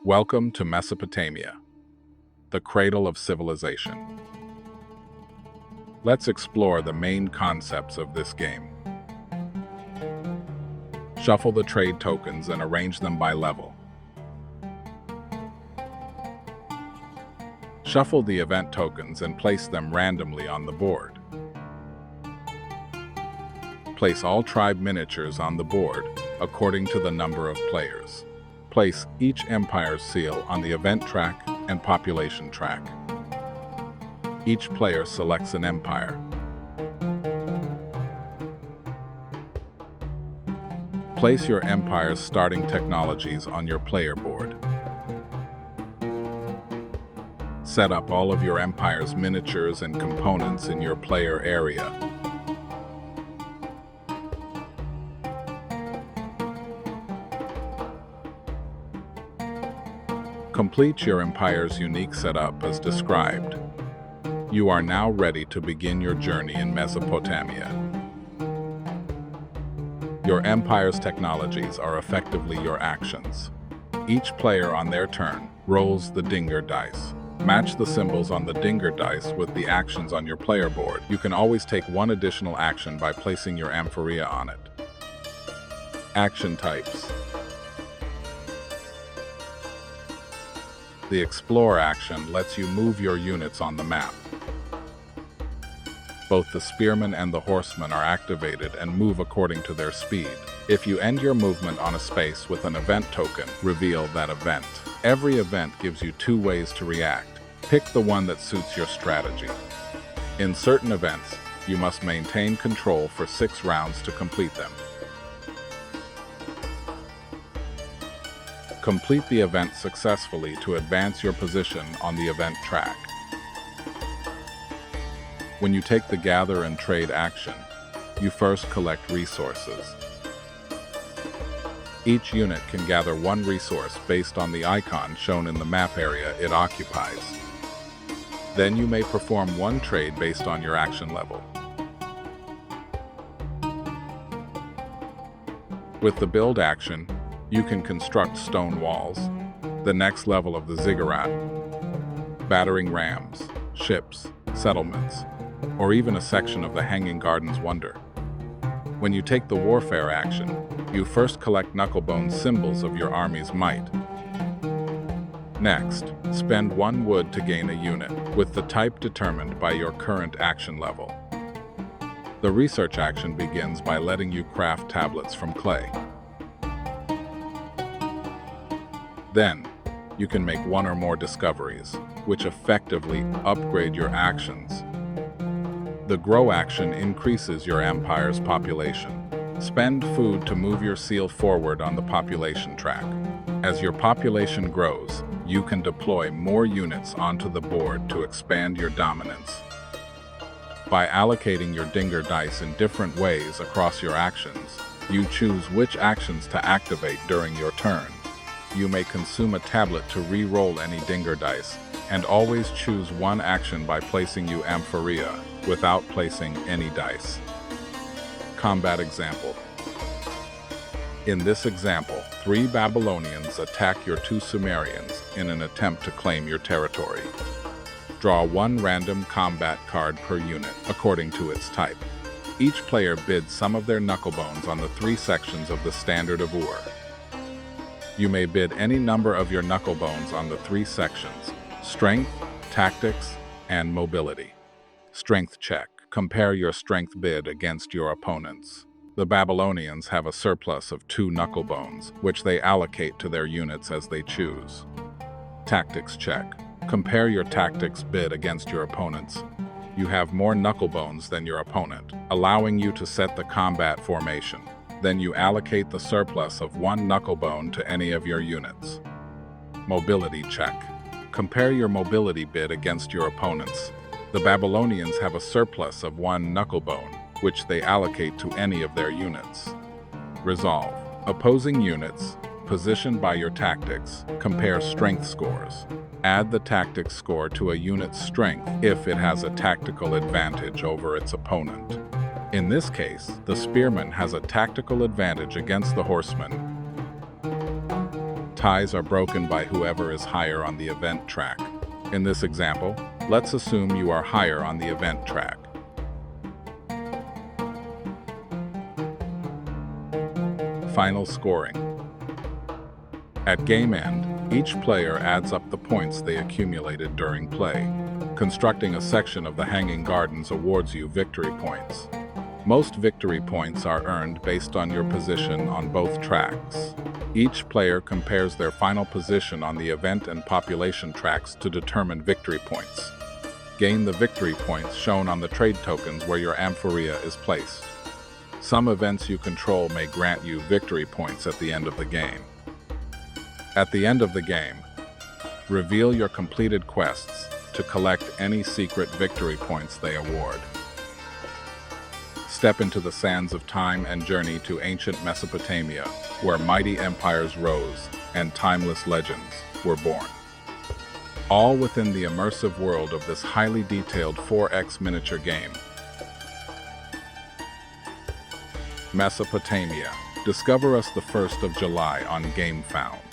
Welcome to Mesopotamia, the cradle of civilization. Let's explore the main concepts of this game. Shuffle the trade tokens and arrange them by level. Shuffle the event tokens and place them randomly on the board. Place all tribe miniatures on the board according to the number of players. Place each empire's seal on the event track and population track. Each player selects an empire. Place your empire's starting technologies on your player board. Set up all of your empire's miniatures and components in your player area. Complete your empire's unique setup as described. You are now ready to begin your journey in Mesopotamia. Your empire's technologies are effectively your actions. Each player on their turn rolls the dinger dice. Match the symbols on the dinger dice with the actions on your player board. You can always take one additional action by placing your amphoria on it. Action types. The Explore action lets you move your units on the map. Both the spearmen and the horsemen are activated and move according to their speed. If you end your movement on a space with an event token, reveal that event. Every event gives you 2 ways to react. Pick the one that suits your strategy. In certain events, you must maintain control for 6 rounds to complete them. Complete the event successfully to advance your position on the event track. When you take the Gather and Trade action, you first collect resources. Each unit can gather 1 resource based on the icon shown in the map area it occupies. Then you may perform 1 trade based on your action level. With the Build action, you can construct stone walls, the next level of the ziggurat, battering rams, ships, settlements, or even a section of the Hanging Gardens wonder. When you take the Warfare action, you first collect knucklebone symbols of your army's might. Next, spend 1 wood to gain a unit, with the type determined by your current action level. The Research action begins by letting you craft tablets from clay. Then, you can make 1 or more discoveries, which effectively upgrade your actions. The Grow action increases your empire's population. Spend food to move your seal forward on the population track. As your population grows, you can deploy more units onto the board to expand your dominance. By allocating your dinger dice in different ways across your actions, you choose which actions to activate during your turn. You may consume a tablet to re-roll any dinger dice, and always choose 1 action by placing your amphoria without placing any dice. Combat example. In this example, 3 Babylonians attack your 2 Sumerians in an attempt to claim your territory. Draw 1 random combat card per unit, according to its type. Each player bids some of their knucklebones on the 3 sections of the Standard of Ur. You may bid any number of your knucklebones on the 3 sections: Strength, Tactics, and Mobility. Strength check. Compare your strength bid against your opponents. The Babylonians have a surplus of 2 knucklebones, which they allocate to their units as they choose. Tactics check. Compare your tactics bid against your opponents. You have more knucklebones than your opponent, allowing you to set the combat formation. Then you allocate the surplus of 1 knucklebone to any of your units. Mobility check. Compare your mobility bid against your opponents. The Babylonians have a surplus of 1 knucklebone, which they allocate to any of their units. Resolve. Opposing units, positioned by your tactics, compare strength scores. Add the tactics score to a unit's strength if it has a tactical advantage over its opponent. In this case, the spearman has a tactical advantage against the horseman. Ties are broken by whoever is higher on the event track. In this example, let's assume you are higher on the event track. Final scoring. At game end, each player adds up the points they accumulated during play. Constructing a section of the Hanging Gardens awards you victory points. Most victory points are earned based on your position on both tracks. Each player compares their final position on the event and population tracks to determine victory points. Gain the victory points shown on the trade tokens where your amphoria is placed. Some events you control may grant you victory points at the end of the game. At the end of the game, reveal your completed quests to collect any secret victory points they award. Step into the sands of time and journey to ancient Mesopotamia, where mighty empires rose and timeless legends were born. All within the immersive world of this highly detailed 4X miniature game. Mesopotamia. Discover us the 1st of July on GameFound.